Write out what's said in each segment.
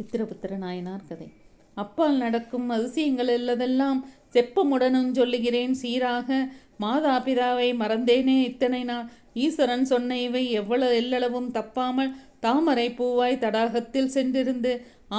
சித்திரபுத்திர நாயனார் கதை. அப்பால் நடக்கும் அதிசயங்கள் எல்லாதெல்லாம் செப்பமுடனும் சொல்லுகிறேன் சீராக. மாதா பிதாவை மறந்தேனே இத்தனை நாள். ஈஸ்வரன் சொன்ன இவை எவ்வளவு எல்லளவும் தப்பாமல் தாமரை பூவாய் தடாகத்தில் சென்றிருந்து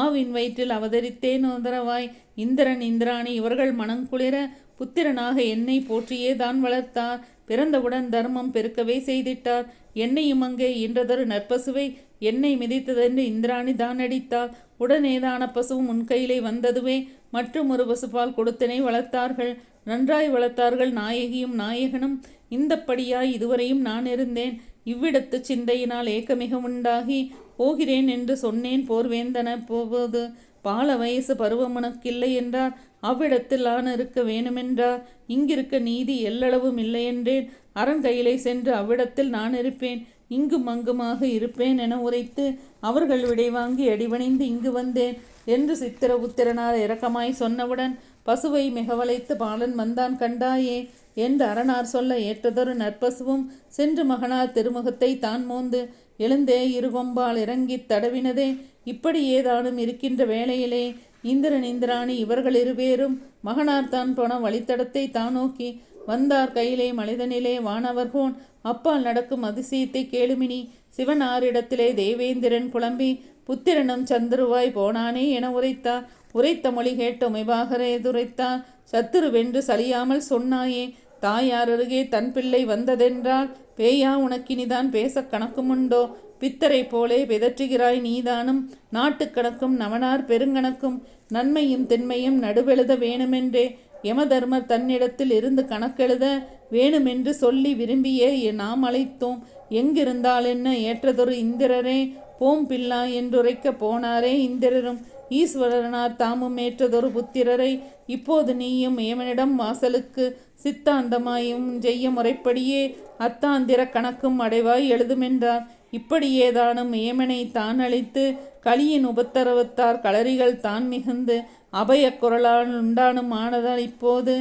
ஆவின் வயிற்றில் அவதரித்தேன் உதரவாய். இந்திரன் இந்திராணி இவர்கள் மனங்குளிர புத்திரனாக என்னை போற்றியே தான் வளர்த்தார். பிறந்தவுடன் தர்மம் பெருக்கவே செய்திட்டார். என்னையும் அங்கே ஈன்றதொரு நற்பசுவை என்னை மிதித்ததென்று இந்திராணி தான் அடித்தாள். உடனேதான பசுவும் உன் கையிலே வந்ததுவே மற்றும் ஒரு பசுபால் கொடுத்தனை வளர்த்தார்கள். நன்றாய் வளர்த்தார்கள் நாயகியும் நாயகனும். இந்தப்படியாய் இதுவரையும் நான் இருந்தேன். இவ்விடத்து சிந்தையினால் ஏக்கமிக உண்டாகி போகிறேன் என்று சொன்னேன் போர்வேந்தன போவது. பால வயசு பருவம் உனக்கில்லை என்றார். அவ்விடத்தில் நான் இருக்க வேணுமென்றார். இங்கிருக்க நீதி எல்லளவும் இல்லை என்றேன். அரண் கையிலே சென்று அவ்விடத்தில் நான் இருப்பேன், இங்கும் அங்குமாக இருப்பேன் என உரைத்து அவர்கள் விடை வாங்கி அடிபணிந்து இங்கு வந்தேன் என்று சித்திரபுத்திரனார் இரக்கமாய் சொன்னவுடன் பசுவை மிக வளைத்து பாலன் வந்தான் கண்டாயே என்று அரணார் சொல்ல ஏற்றதொரு நற்பசுவும் சென்று மகனார் திருமுகத்தை தான் மோந்து எழுந்தே இருகொம்பால் இறங்கித் தடவினதே. இப்படி ஏதானும் இருக்கின்ற வேளையிலே இந்திரன் இந்திராணி இவர்கள் இருவேரும் மகனார் தான் போன வழித்தடத்தை தான் நோக்கி வந்தார். கையிலே மனிதனிலே வானவர்கோன். அப்பால் நடக்கும் அதிசயத்தை கேளுமினி. சிவனாரிடத்திலே தேவேந்திரன் புலம்பி புத்திரனும் சந்துருவாய் போனானே என உரைத்தார். உரைத்த மொழி கேட்டு உமைபாகரே துரைத்தார். சத்துரு வென்று சலியாமல் சொன்னாயே, தாயார் அருகே தன் பிள்ளை வந்ததென்றால் பேயா உனக்கினிதான் பேச கணக்குமுண்டோ? பித்தரை போலே பிதற்றுகிறாய் நீதானும். நாட்டுக்கணக்கும் நவனார் பெருங்கணக்கும் நன்மையும் திண்மையும் நடுவெழுத வேணுமென்றே யமதர்மர் தன்னிடத்தில் இருந்து கணக்கெழுத வேணுமென்று சொல்லி விரும்பியே நாம் அழைத்தோம். எங்கிருந்தால் என்ன ஏற்றதொரு இந்திரரே போம் பிள்ளா என்றுரைக்க போனாரே இந்திரரும். ஈஸ்வரனார் தாமும் ஏற்றதொரு புத்திரரை இப்போது நீயும் ஏமனிடம் வாசலுக்கு சித்தாந்தமாயும் செய்ய முறைப்படியே அத்தாந்திர கணக்கும் அடைவாய் எழுதுமென்றார். இப்படியேதானும் ஏமனை தான் அழித்து களியின் உபத்தரவத்தார் களரிகள் தான் மிகுந்து அபய குரலால் உண்டானும் ஆனதால் இப்போது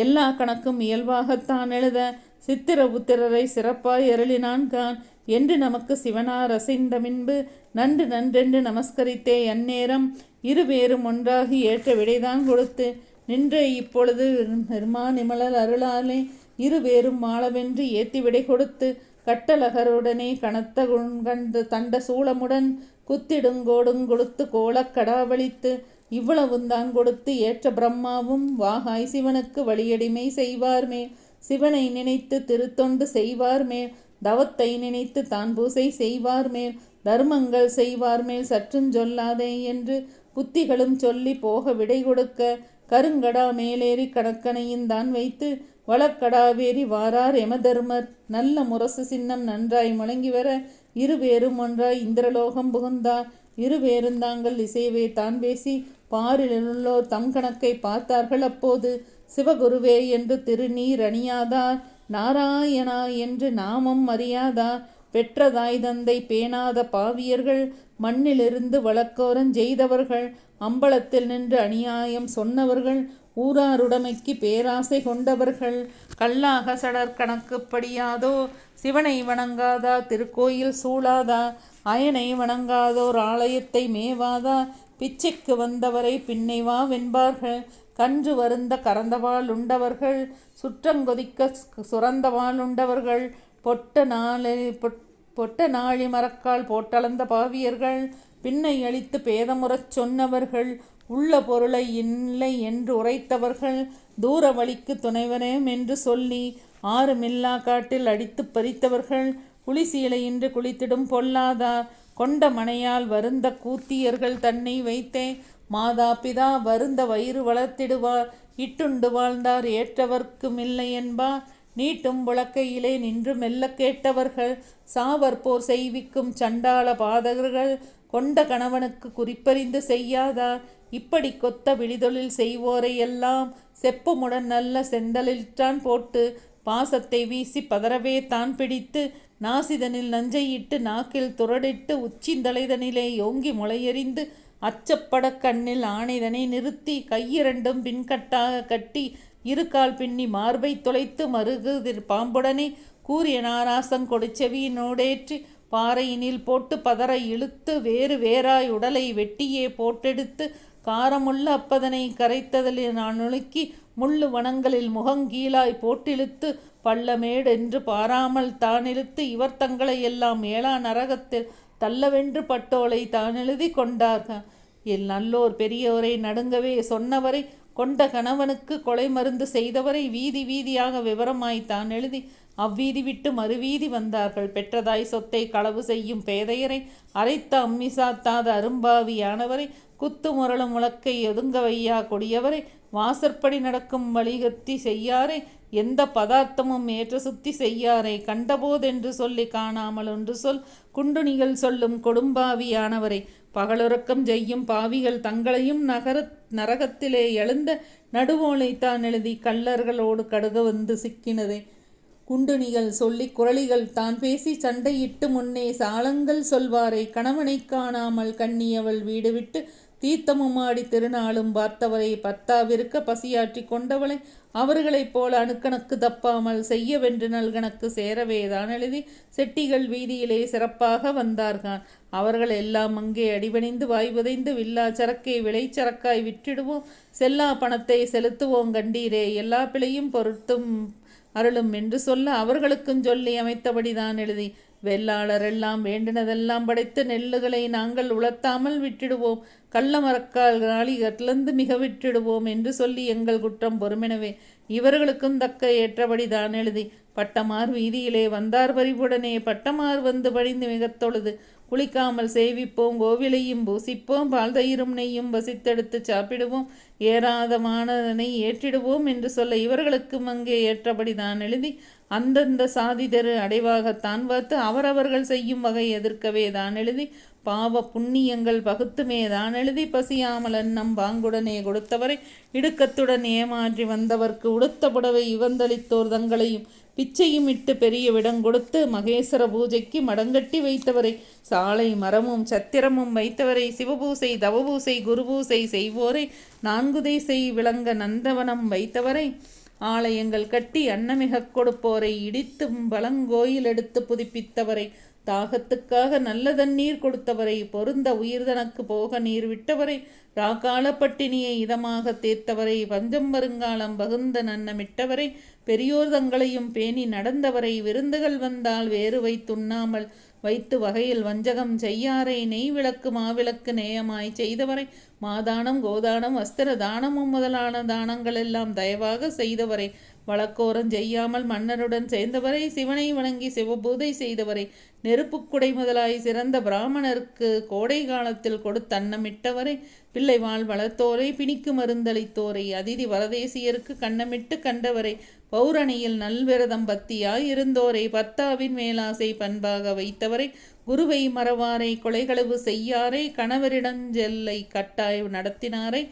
எல்லா கணக்கும் இயல்பாகத்தான் எழுத சித்திரபுத்திரரை சிறப்பாய் அருளினான்கான் என்று நமக்கு சிவனார் அசைந்த பின்பு நன்று நன்றென்று நமஸ்கரித்தே அந்நேரம் இருவேரும் ஒன்றாகி ஏற்ற விடைதான் கொடுத்து நின்றே இப்பொழுது நிர்மா நிமலர் அருளாலே இருவேரும் மாளவென்று ஏத்தி விடை கொடுத்து கட்டலகருடனே கனத்த கண்டு தண்ட சூளமுடன் குத்திடுங்கோடுங் கொடுத்து கோலக் கடாவளித்து இவ்வளவுந்தான் கொடுத்து ஏற்ற பிரம்மாவும் வாகாய் சிவனுக்கு வழியடிமை செய்வார் மேல் சிவனை நினைத்து திருத்தொண்டு செய்வார் மேல் தவத்தை நினைத்து தான் பூசை செய்வார் மேல் தர்மங்கள் செய்வார் மேல் சற்றும் சொல்லாதே என்று புத்திகளும் சொல்லி போக விடை கொடுக்க கருங்கடா மேலேறி கணக்கனையும் தான் வைத்து வழக்கடாவேறி வாரார் எமதர்மர். நல்ல முரசு சின்னம் நன்றாய் முழங்கி வர இருவேரும் ஒன்றாய் இந்திரலோகம் புகுந்தார். இருவேரும் தாங்கள் இசையவே தான் பேசி பாரிலுள்ளோர் தம் கணக்கை பார்த்தார்கள். அப்போது சிவகுருவே என்று திருநீர் அணியாதார், நாராயணா என்று நாமம் அறியாதார், பெற்றதாய் தந்தை பேணாத பாவியர்கள், மண்ணிலிருந்து வழக்கோரஞ் செய்தவர்கள், அம்பலத்தில் நின்று அநியாயம் சொன்னவர்கள், ஊராருடைமைக்கு பேராசை கொண்டவர்கள், கல்லாக சடர் கணக்குப்படியாதோ சிவனை வணங்காதா திருக்கோயில் சூழாதா, அயனை வணங்காதோர் ஆலயத்தை மேவாதா, பிச்சைக்கு வந்தவரை பின்னை வா வென்பார்கள், கன்று வருந்த கறந்தவாள் உண்டவர்கள், சுற்றங்கொதிக்க சுரந்தவாள் உண்டவர்கள், பொட்ட நாழி மரக்கால் போட்டளந்த பாவியர்கள், பின்னை அளித்து பேதமுறச் சொன்னவர்கள், உள்ள பொருளை இல்லை என்று உரைத்தவர்கள், தூர வழிக்கு துணைவனேம் என்று சொல்லி ஆறுமில்லா காட்டில் அடித்து பறித்தவர்கள், குளிசீலையின்றி குளித்திடும் பொல்லாதார், கொண்ட மனையால் வருந்த கூத்தியர்கள் தன்னை வைத்தே மாதா பிதா வருந்த வயிறு வளர்த்திடுவார், இட்டுண்டு வாழ்ந்தார் ஏற்றவர்க்குமில்லை என்பார், நீட்டும் புழக்கையிலே நின்று மெல்ல கேட்டவர்கள், சாவற்போர் செய்விக்கும் சண்டாள பாதகர்கள், கொண்ட கணவனுக்கு குறிப்பறிந்து செய்யாதார், இப்படி கொத்த விழிதொழில் செய்வோரை எல்லாம் செப்பமுடன் நல்ல செந்தலில்தான் போட்டு பாசத்தை வீசி பதறவே தான் பிடித்து நாசிதனில் நஞ்சையிட்டு நாக்கில் துரடிட்டு உச்சிந்தலைதனிலே யோங்கி முளையெறிந்து அச்சப்பட கண்ணில் ஆணைதனை நிறுத்தி கையிரண்டும் பின்கட்டாக கட்டி இருகால் பின்னி மார்பை தொலைத்து மருகு பாம்புடனே கூறிய நாராசங் கொடுச்செவியினோடேற்றி பாறையினில் போட்டு பதற இழுத்து வேறு வேறாய் உடலை வெட்டியே போட்டெடுத்து காரமுள்ள அப்பதனை கரைத்ததில் நான் நுணுக்கி முள்ளு வனங்களில் முகங்கீழாய் போட்டிழுத்து பள்ளமேடென்று பாராமல் தானிழுத்து இவர் தங்களை எல்லாம் ஏழா நரகத்தில் தள்ளவென்று பட்டோலை தான் எழுதி கொண்டார்கள். நல்லோர் பெரியோரை நடுங்கவே சொன்னவரை கொண்ட கணவனுக்கு கொலை மருந்து செய்தவரை வீதி வீதியாக விவரமாய் தான் எழுதி அவ்வீதி விட்டு மறுவீதி வந்தார்கள். பெற்றதாய் சொத்தை களவு செய்யும் பேதையரை அரைத்த அம்மி சாத்தாத அரும்பாவியானவரை குத்து முரளும் முழக்கை ஒதுங்க வையா கொடியவரை வாசற்படி நடக்கும் வழிகத்தி செய்யாரை எந்த பதார்த்தமும் ஏற்ற சுத்தி செய்யாரை கண்டபோதென்று சொல்லி காணாமல் ஒன்று சொல் குண்டுணிகள் சொல்லும் கொடும்பாவியானவரை பகலுறக்கம் செய்யும் பாவிகள் தங்களையும் நரகத்திலே எழுந்த நடுவோலை தான் எழுதி கள்ளர்களோடு கடுக வந்து சிக்கினதே குண்டுணிகள் சொல்லி குரலிகள் தான் பேசி சண்டையிட்டு முன்னே சாலங்கள் சொல்வாரை கணவனை காணாமல் கண்ணியவள் வீடு விட்டு தீர்த்தமுமாடி திருநாளும் பார்த்தவரை பத்தாவிருக்க பசியாற்றி கொண்டவளை அவர்களைப் போல அணுக்கணக்கு தப்பாமல் செய்யவென்று நல்கணக்கு சேரவேதான் எழுதி செட்டிகள் வீதியிலே சிறப்பாக வந்தார்கள். அவர்கள் எல்லாம் அங்கே அடிபணிந்து வாய்வதைந்து வில்லா சரக்கை விளைச்சரக்காய் விற்றிடுவோம், செல்லா பணத்தை செலுத்துவோம் கண்டீரே, எல்லா பிழையும் பொருட்டும் அருளும் என்று சொல்ல அவர்களுக்கும் சொல்லி அமைத்தபடிதான் எழுதி வெள்ளாளர் எல்லாம் வேண்டினதெல்லாம் படைத்து நெல்லுகளை நாங்கள் உளர்த்தாமல் விட்டிடுவோம், கள்ள மரக்கால் நாளி கட்டிலந்து மிக விட்டிடுவோம் என்று சொல்லி எங்கள் குற்றம் பொறுமெனவே இவர்களுக்கும் தக்க ஏற்றபடிதான் எழுதி பட்டமார் வீதியிலே வந்தார் பறிவுடனே பட்டமார் வந்து பணிந்து மிகத் தொழுது குளிக்காமல் சேவிப்போம், கோவிலையும் பூசிப்போம், பால் தயிரும் நெய்யும் வசித்தெடுத்து சாப்பிடுவோம், ஏறாதமானதனை ஏற்றிடுவோம் என்று சொல்ல இவர்களுக்கும் அங்கே ஏற்றபடிதான் எழுதி அந்தந்த சாதி தெரு அடைவாகத்தான் பார்த்து அவரவர்கள் செய்யும் வகை எதிர்க்கவே தான் எழுதி பாவ புண்ணியங்கள் பகுத்துமே தான் எழுதி பசியாமல் அன்னம் பாங்குடனே கொடுத்தவரை இடுக்கத்துடன் ஏமாற்றி வந்தவர்க்கு உடுத்த புடவை இவந்தளித்தோர் தங்களையும் பிச்சையும் இட்டு பெரிய விடங்கொடுத்து மகேஸ்வர பூஜைக்கு மடங்கட்டி வைத்தவரை சாலை மரமும் சத்திரமும் வைத்தவரை சிவபூசை தவபூசை குருபூசை செய்வோரை 4 திசை விளங்க நந்தவனம் வைத்தவரை ஆலயங்கள் கட்டி அன்னமிக கொடுப்போரை இடித்தும் பழங்கோயில் எடுத்து புதுப்பித்தவரை தாகத்துக்காக நல்ல தண்ணீர் கொடுத்தவரை பொருந்த உயிர்தனக்கு போக நீர் விட்டவரை ராக்கால பட்டினியை இதமாக தேர்த்தவரை பஞ்சம் வருங்காலம் பகுந்த நன்னமிட்டவரை பெரியோர் தங்களையும் பேணி நடந்தவரை விருந்துகள் வந்தால் வேறு வைத்துண்ணாமல் வைத்து வகையில் வஞ்சகம் செய்யாரை நெய் விளக்கு மாவிளக்கு நேயமாய் செய்தவரை மாதானம் கோதானம் வஸ்திர தானமும் முதலான தானங்கள் எல்லாம் தயவாக செய்தவரை வழக்கோரம் செய்யாமல் மன்னருடன் சேர்ந்தவரை சிவனை வணங்கி சிவபூதை செய்தவரை நெருப்புக்குடை முதலாய் சிறந்த பிராமணருக்கு கோடை காலத்தில் கொடுத்தன்னமிட்டவரை பிள்ளைவாள் வளர்த்தோரை பிணிக்கு மருந்தளித்தோரை அதிதி வரதேசியருக்கு கண்ணமிட்டு கண்டவரை பௌரணியில் நல்விரதம் பத்தியாய் இருந்தோரை பத்தாவின் மேலாசை பண்பாக வைத்தவரை குருவை மறவாரை கொலைகளவு செய்யாரை கணவரிடஞ்செல்லை கட்டாய் நடத்தினாரை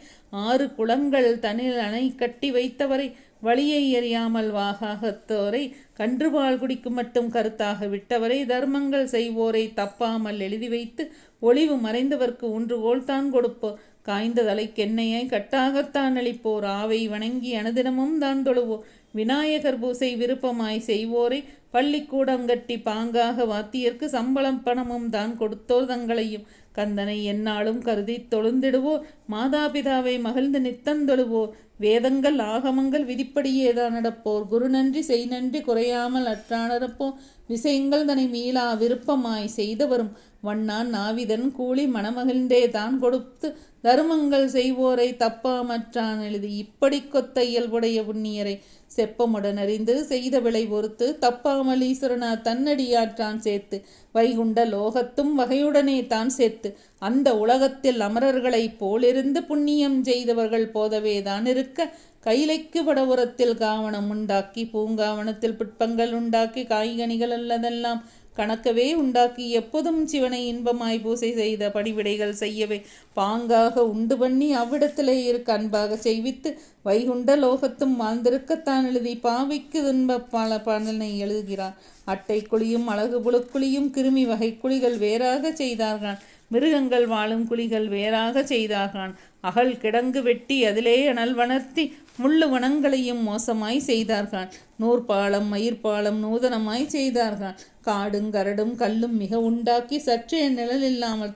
6 குளங்கள் தனில் அணை கட்டி வைத்தவரை வழியை எறியாமல் வாகாகத்தோரை கன்றுபால் குடிக்கும் மட்டும் கருத்தாக விட்டவரை தர்மங்கள் செய்வோரை தப்பாமல் எழுதி வைத்து ஒளிவு மறைந்தவர்க்கு ஊன்றுகோல் தான் கொடுப்போர் காய்ந்த தலைக்கெண்ணெயை கட்டாகத்தான் அளிப்போர் ஆவை வணங்கி அனுதினமும் தான் தொழுவோர் விநாயகர் பூசை விருப்பமாய் செய்வோரை பள்ளிக்கூடம் கட்டி பாங்காக வாத்தியர்க்கு சம்பளம் பணமும் தான் கொடுத்தோர் தங்களையும் கந்தனை எந்நாளும் கருதி தொழுந்திடுவோர் மாதாபிதாவை மகிழ்ந்து நித்தந்தொழுவோர் வேதங்கள் ஆகமங்கள் விதிப்படியேதான் நடப்போர் குரு நன்றி செய் நன்றி குறையாமல் அற்றானரப்போர் விஷயங்கள் தன்னை மீளா விருப்பமாய் செய்தவரும் வண்ணான் நாவிதன் கூலி மனமகிழ்ந்தே தான் கொடுத்து தருமங்கள் செய்வோரை தப்பாமற்றான் எழுதி இப்படி கொத்த இயல்புடைய புண்ணியரை செப்பமுடன் அறிந்து செய்த விளை பொறுத்து தப்பாமல் ஈஸ்வரனா தன்னடியாற்றான் சேர்த்து வைகுண்ட லோகத்தும் வகையுடனே தான் சேர்த்து அந்த உலகத்தில் அமரர்களைப் போலிருந்து புண்ணியம் செய்தவர்கள் போதவே தான் இருக்க கைலைக்கு வடபுறத்தில் காவணம் உண்டாக்கி பூங்காவனத்தில் புட்பங்கள் உண்டாக்கி காய்கனிகள் அல்லதெல்லாம் கணக்கவே உண்டாக்கி எப்போதும் சிவனை இன்பமாய் பூசை செய்த படிவிடைகள் செய்யவே பாங்காக உண்டு பண்ணி அவ்விடத்திலே இருக்க அன்பாக செய்வித்து வைகுண்ட லோகத்தும் வாழ்ந்திருக்கத்தான் எழுதி பாவிக்கு துன்ப பாலனை எழுதுகிறார். அட்டை குழியும் அழகு புழுக்குழியும் கிருமி வகை குழிகள் வேறாக செய்தார்கள், மிருகங்கள் வாழும் குழிகள் வேறாக செய்தார்கள். அகல் கிடங்கு வெட்டி அதிலே அனல் வளர்த்தி முள்ளு வனங்களையும் மோசமாய் செய்தார்கள். நூற்பாலம் மயிர்பாலம் நூதனமாய் செய்தார்கள். காடும் கரடும் கல்லும் மிக உண்டாக்கி சற்றே நிழல் இல்லாமல்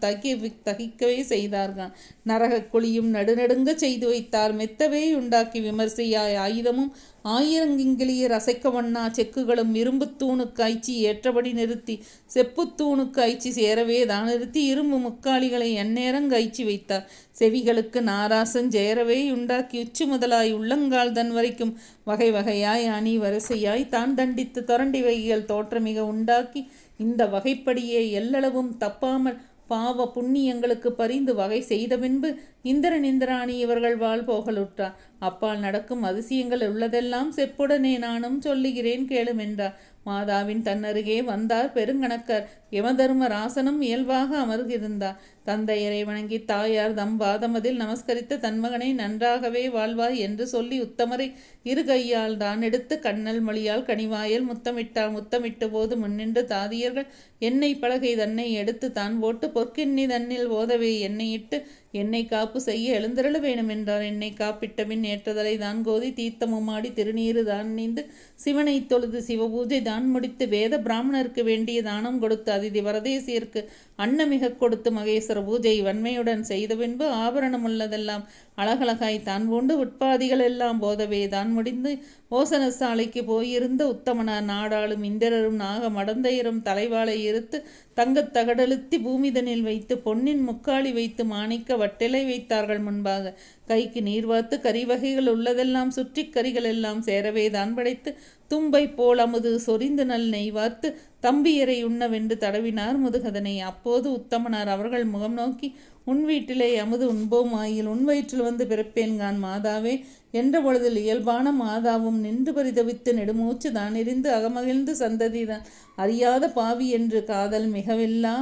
தகிக்கவே செய்தார்கள். நரகக் குழியும் நடுநடுங்க செய்து வைத்தார். மெத்தவே உண்டாக்கி விமர்சையாய் ஆயுதமும் ஆயிரங்கிங்கிலியர் அசைக்க வண்ணா செக்குகளும் இரும்பு தூணுக்கு ஐச்சி ஏற்றபடி நிறுத்தி செப்புத்தூணுக்கு ஐச்சி சேரவே தான் நிறுத்தி இரும்பு முக்காலிகளை எந்நேரங்கு ஐச்சி வைத்தார். செவிகளுக்கு நாராசம் சேரவே உண்டாக்கி உச்சி முதலாய் உள்ளங்கால் தன் வரைக்கும் வகை வகையாய் அணி வரிசையாய் தான் தண்டித்து தொரண்டி வகைகள் தோற்றமிக உண்டாக்கி இந்த வகைப்படியே எல்லளவும் தப்பாமல் பாவ புண்ணியங்களுக்கு பரிந்து வகை செய்த பின்பு இந்திரன் இந்திராணி இவர்கள் வாழ் போகலுற்றார். அப்பால் நடக்கும் அதிசயங்கள் உள்ளதெல்லாம் செப்புடனே நானும் சொல்லுகிறேன் கேளும் என்றார். மாதாவின் தன்னருகே வந்தார் பெருங்கணக்கர். யமதர்மராசனும் இயல்பாக அமர்ந்திருந்தார். தந்தையரை வணங்கி தாயார் தம் பாதமதில் நமஸ்கரித்த தன்மகனை நன்றாகவே வாழ்வாய் என்று சொல்லி உத்தமரை இரு கையால் தான் எடுத்து கண்ணல் மொழியால் கனிவாயல் முத்தமிட்டார். முத்தமிட்ட போது முன்னின்று தாதியர்கள் எண்ணெய் பலகை தன்னை எடுத்து தான் போட்டு பொற்கிண்ணி தன்னில் ஓதவே எண்ணெய் இட்டு எண்ணெய் காப்பு செய்ய எழுந்திரள வேணும் என்றார். எண்ணெய் காப்பிட்ட பின் ஏற்றதலை தான் கோதி தீர்த்தமுமாடி திருநீரு தான் நீந்து சிவனை தொழுது சிவபூஜை தான் முடித்து வேத பிராமணருக்கு வேண்டிய தானம் கொடுத்து அதிதி வரதேசியருக்கு அன்னமிக கொடுத்து மகேஸ்வர பூஜை வன்மையுடன் செய்த பின்பு ஆபரணம் உள்ளதெல்லாம் அழகழகாய் தான் பூண்டு உட்பாதிகள் எல்லாம் போதவே தான் முடிந்து ஓசன சாலைக்கு போயிருந்த உத்தமனார் நாடாளும் இந்திரரும் நாக மடந்தையரும் தலைவாளை இருத்து தங்கத் தகடழுத்தி பூமிதனில் வைத்து பொன்னின் முக்காளி வைத்து மாணிக்க வட்டிலை வைத்தார்கள் முன்பாக. கைக்கு நீர் வார்த்து கறிவகைகள் உள்ளதெல்லாம் சுற்றி கறிகள் எல்லாம் சேரவே தான் படைத்து தும்பை போல் அமுது சொரிந்து நல் நெய் வார்த்து தம்பியரை உண்ணவென்று தடவினார் முதுகதனை. அப்போது உத்தமனார் அவர்கள் முகம் நோக்கி உன் வீட்டிலே அமுது உண்போம் ஆயில் உன் வயிற்றில் வந்து பிறப்பேன்கான் மாதாவே என்ற பொழுதில் இயல்பான மாதாவும் நின்று பரிதவித்து நெடுமூச்சு தான் எறிந்து அகமகிழ்ந்து சந்ததிதான் அறியாத பாவி என்று காதல் மிகவில்லா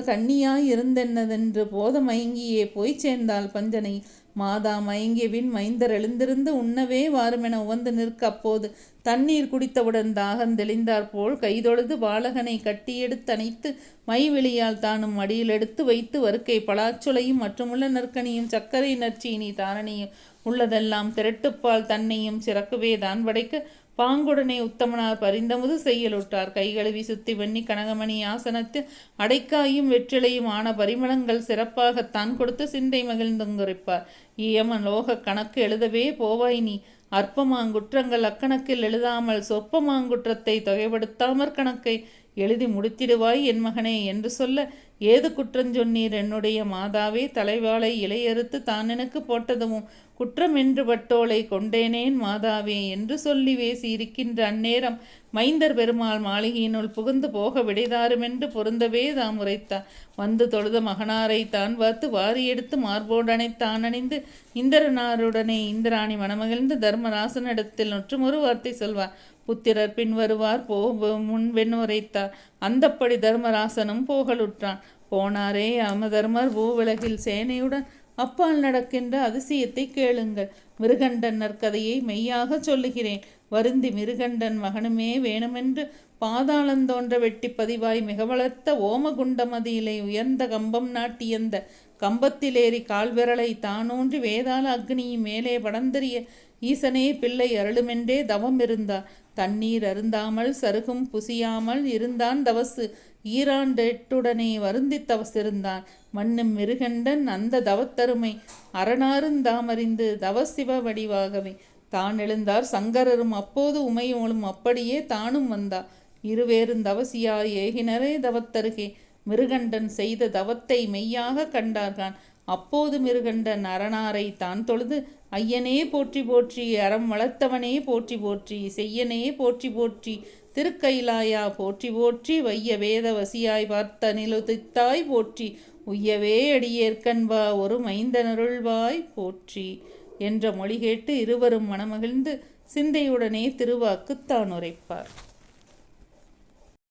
கண்ணியாய் இருந்தென்னதென்று போத மயங்கியே போய் சேர்ந்தாள் பஞ்சனை. மாதா மயங்கியவின் மைந்தர் எழுந்திருந்து உண்ணவே வாருமென உவந்து நிற்க அப்போது தண்ணீர் குடித்தவுடன் தாகம் தெளிந்தார் போல் கைதொழுது பாலகனை கட்டியெடுத்தணைத்து மைவெளியால் தானும் மடியில் எடுத்து வைத்து வருக்கை பலாச்சுளையும் மற்றுமுள்ள நற்கனியும் சர்க்கரை நற்சீனி தாரணியும் உள்ளதெல்லாம் திரட்டுப்பால் தன்னையும் சிறக்குவே தான் படைக்க பாங்குடனே உத்தமனார் பரிந்தமுது செய்யலுற்றார். கைகழுவி சுத்தி வெண்ணி கனகமணி ஆசனத்தில் அடைக்காயும் வெற்றிலையும் ஆன பரிமளங்கள் சிறப்பாகத்தான் கொடுத்து சிந்தை மகிழ்ந்துங்குரைப்பார். ஈயமன் லோக கணக்கு எழுதவே போவாய் நீ அற்பமாங்குற்றங்கள் அக்கணக்கில் எழுதாமல் சொற்பமாங்குற்றத்தை தொகைப்படுத்தாமற் கணக்கை எழுதி முடித்திடுவாய் என் மகனே என்று சொல்ல ஏது குற்றஞ்சொன்னீர் என்னுடைய மாதாவே தலைவாளை இலையறுத்து தான் எனக்கு போட்டதும் குற்றம் என்று பட்டோலை கொண்டேனேன் மாதாவே என்று சொல்லி வேசி இருக்கின்ற அந்நேரம் மைந்தர் பெருமாள் மாளிகையினுள் புகுந்து போக விடைதாருமென்று பொருந்தவே தாம் உரைத்தார். வந்து தொழுத மகனாரை தான் பார்த்து வாரி எடுத்து மார்போடனை தான் அணிந்து இந்திரனாருடனே இந்திராணி மனமகிழ்ந்து தர்மராசனிடத்தில் நொற்றுமொரு வார்த்தை சொல்வார். புத்திரர் பின் வருவார் முன்வென் உரைத்தார். அந்தப்படி தர்மராசனும் போகலுற்றான். போனாரே அமதர்மர் பூவிலகில் சேனையுடன் அப்பால் நடக்கின்ற அதிசயத்தை கேளுங்கள். மிருகண்டன் நற்கதையை மெய்யாக சொல்லுகிறேன். வருந்தி மிருகண்டன் மகனுமே வேணுமென்று பாதாளந்தோன்ற வெட்டி பதிவாய் மிக வளர்த்த ஓமகுண்டமதியிலே உயர்ந்த கம்பம் நாட்டியந்த கம்பத்திலேறி கால்விரலை தானூன்றி வேதாள அக்னியும் மேலே படந்தறிய ஈசனே பிள்ளை அருளுமென்றே தவம் இருந்தார். தண்ணீர் அருந்தாமல் சருகும் புசியாமல் இருந்தான் தவசு. ஈராண்டெட்டுடனே வருந்தி தவசிருந்தான். மண்ணும் மிருகண்டன் அந்த தவத்தருமை அரணாருந்தாமறிந்து தவசிவ வடிவாகவே தான் எழுந்தார். சங்கரரும் அப்போது உமையோளும் அப்படியே தானும் வந்தார். இருவேறும் தவசியாய் ஏகினரே தவத்தருகே மிருகண்டன் செய்த தவத்தை மெய்யாக கண்டார்கான். அப்போது மிருகண்டன் அரணாரை தான் தொழுது ஐயனே போற்றி போற்றி அறம் வளர்த்தவனே போற்றி போற்றி செய்யனே போற்றி போற்றி திருக்கைலாயா போற்றி போற்றி வைய வேத வசியாய் பார்த்த நிலுதித்தாய் போற்றி உய்யவே அடியேற்கண்பா ஒரு மைந்தனருள்வாய் போற்றி என்ற மொழி கேட்டு இருவரும் மனமகிழ்ந்து சிந்தையுடனே திருவாக்குத்தான் உரைப்பார்.